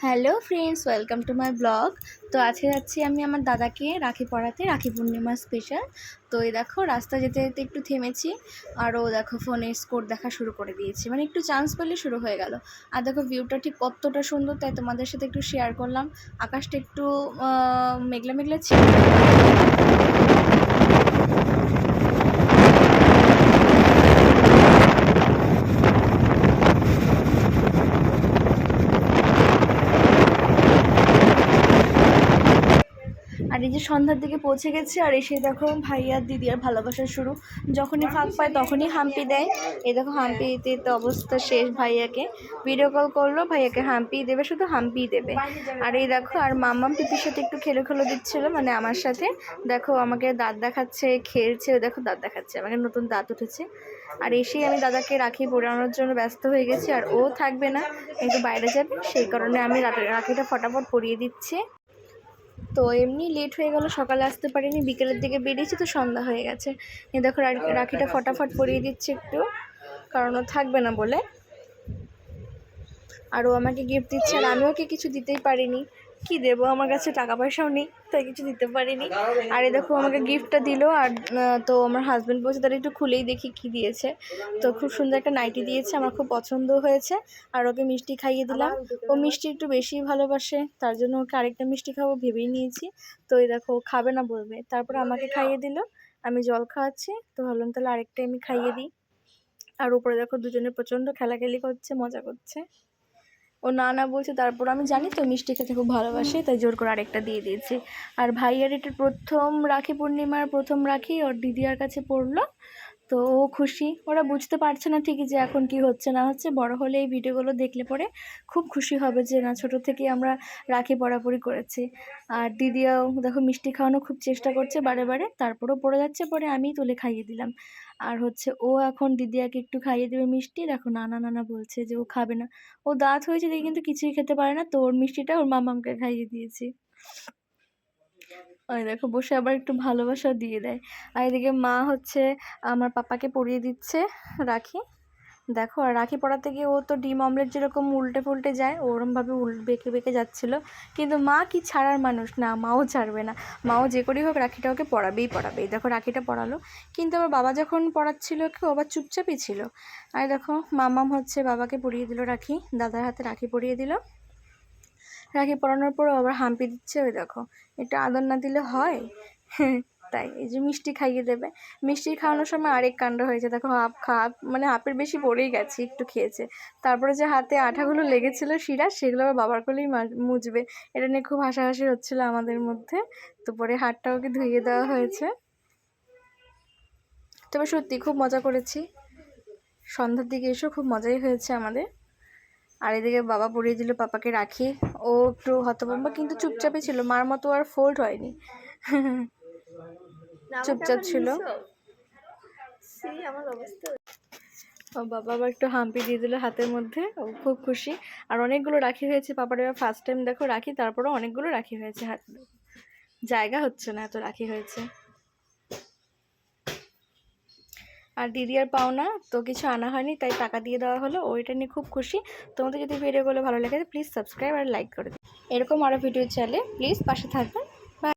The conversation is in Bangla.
Hello friends, welcome to my blog. তো আজকে যাচ্ছি আমি আমার দাদাকে রাখি পরাতে, রাখি পূর্ণিমা স্পেশাল। তো এই দেখো রাস্তা যেতে যেতে একটু থেমেছি, আর ও দেখো ফোনে স্কোর দেখা শুরু করে দিয়েছি, মানে একটু চান্স পেলে শুরু হয়ে গেল। আর দেখো ভিউটা ঠিক কতটা সুন্দর, তাই তোমাদের সাথে একটু শেয়ার করলাম। আকাশটা একটু মেঘলা মেঘলা ছিল। আর এই যে সন্ধ্যার দিকে পৌঁছে গেছে, আর এসে দেখো ভাই আর দিদি আর ভালোবাসা শুরু। যখনই ফাঁক পায় তখনই হাম্পি দেয়। এই দেখো হাম্পি দিতে তো অবস্থা শেষ। ভাইয়াকে ভিডিও কল করলো, ভাইয়াকে হাম্পি দেবে, শুধু হাম্পি দেবে। আর এই দেখো আর মাম্মাম পিপির সাথে একটু খেলে দিচ্ছিল, মানে আমার সাথে। দেখো আমাকে দাঁত দেখাচ্ছে, খেলছে, দেখো দাঁত দেখাচ্ছে, আমাকে নতুন দাঁত উঠেছে। আর এসেই আমি দাদাকে রাখি পরানোর জন্য ব্যস্ত হয়ে গেছি, আর ও থাকবে না, একটু বাইরে যাবে, সেই কারণে আমি রাখিটা ফটাফট পরিয়ে দিচ্ছি। তো এমনি লেট হয়ে গেল, সকালে আসতে পারিনি, বিকেলের দিকে বেরিয়েছি, তো সন্ধ্যা হয়ে গেছে। এই দেখো রাখিটা ফটাফট পরিয়ে দিচ্ছি একটু, কারণ ও থাকবে না বলে। আর ও আমাকে গিফট দিচ্ছে, আর আমি ওকে কিছু দিতেই পারিনি। কি দেবো, আমার কাছে টাকা পয়সাও নেই, তাই কিছু দিতে পারিনি। আর এই দেখো আমাকে গিফটটা দিল, আর তো আমার হাজব্যান্ড বলছে তারা একটু খুলেই দেখি কি দিয়েছে। তো খুব সুন্দর একটা নাইটি দিয়েছে, আমার খুব পছন্দ হয়েছে। আর ওকে মিষ্টি খাইয়ে দিলাম, ও মিষ্টি একটু বেশি ভালোবাসে, তার জন্য ওকে আরেকটা মিষ্টি খাবো ভেবেই নিয়েছি। তো এই দেখো ও খাবে না বলবে, তারপর আমাকে খাইয়ে দিল। আমি জল খাওয়াচ্ছি, তো ভাবলাম তাহলে আরেকটা আমি খাইয়ে দিই। আর উপরে দেখো দুজনে প্রচণ্ড খেলাখেলি করছে, মজা করছে। ও না না বলছে, তারপর আমি জানি তো মিষ্টি খেতে খুব ভালোবাসে, তাই জোর করে আরেকটা দিয়ে দিয়েছি। আর ভাইয়ার এটা প্রথম রাখি পূর্ণিমার প্রথম রাখি ওর দিদিয়ার কাছে পড়লো, তো ও খুশি। ওরা বুঝতে পারছে না ঠিকই যে এখন কি হচ্ছে না হচ্ছে, বড় হলে এই ভিডিওগুলো দেখলে পরে খুব খুশি হবে যে না, ছোটো থেকেই আমরা রাখি পরাপরি করেছি। আর দিদিয়াও দেখো মিষ্টি খাওয়ানো খুব চেষ্টা করছে বারে বারে, তারপরেও পড়ে যাচ্ছে, পরে আমিই তুলে খাইয়ে দিলাম। আর হচ্ছে ও এখন দিদিয়াকে একটু খাইয়ে দেবে মিষ্টি, দেখো নানা নানা বলছে যে ও খাবে না। ও দাঁত হয়েছে দেখে কিন্তু কিছুই খেতে পারে না, তো ওর মিষ্টিটা ওর মামাকে খাইয়ে দিয়েছি। ওই দেখো বসে আবার একটু ভালোবাসা দিয়ে দেয়। আর এদিকে মা হচ্ছে আমার পাপাকে পরিয়ে দিচ্ছে রাখি। দেখো আর রাখি পরাতে গিয়ে ও তো ডিম অমলেট যেরকম উল্টে ফুলটে যায়, ওরমভাবে বেঁকে বেঁকে যাচ্ছিলো। কিন্তু মা কি ছাড়ার মানুষ না, মাও ছাড়বে না। মাও যে করেই হোক রাখিটা ওকে পরাবেই পরাবে। দেখো রাখিটা পরালো, কিন্তু আমার বাবা যখন পরাচ্ছিল ওকে আবার চুপচাপই ছিল। আর দেখো মামাম হচ্ছে বাবাকে পরিয়ে দিল রাখি, দাদার হাতে রাখি পরিয়ে দিল। রাখি পরানোর পরও আবার হাম্পি দিচ্ছে, ওই দেখো। এটা আদর না দিলে হয়? তাই এই যে মিষ্টি খাইয়ে দেবে। মিষ্টি খাওয়ানোর সময় আরেক কাণ্ড হয়েছে, দেখো মানে হাফের বেশি পড়েই গেছে, একটু খেয়েছে। তারপরে যে হাতে আঠাগুলো লেগেছিলো শিরা, সেগুলো আবার বাবার কোলেই মুছবে। এটা নিয়ে খুব হাসাহাসি হচ্ছিলো আমাদের মধ্যে। তো পরে হাতটা ওকে ধুইয়ে দেওয়া হয়েছে। তবে সত্যি খুব মজা করেছি, সন্ধ্যার দিকে এসেও খুব মজাই হয়েছে আমাদের। আর এদিকে বাবা পরিয়ে দিল পাপাকে রাখি। ও একটু হতভম্ব, কিন্তু চুপচাপই ছিল, মার মতো আর ফোল্ড হয়নি, চুপচাপ ছিল। ও বাবা আবার একটু হাম্পি দিয়ে দিল হাতের মধ্যে, ও খুব খুশি। আর অনেকগুলো রাখি হয়েছে পাপার, এবার ফার্স্ট টাইম দেখো রাখি, তারপরেও অনেকগুলো রাখি হয়েছে, হাত জায়গা হচ্ছে না, এত রাখি হয়েছে। আর দিদি আর পাওনা তো কিছু আনা হয়নি, তাই টাকা দিয়ে দেওয়া হলো, ওইটা নিয়ে খুব খুশি। তোমাদের যদি ভিডিওগুলো ভালো লাগে প্লিজ সাবস্ক্রাইব আর লাইক করে দিন। এরকম আরও ভিডিও চাইলে প্লিজ পাশে থাকবেন।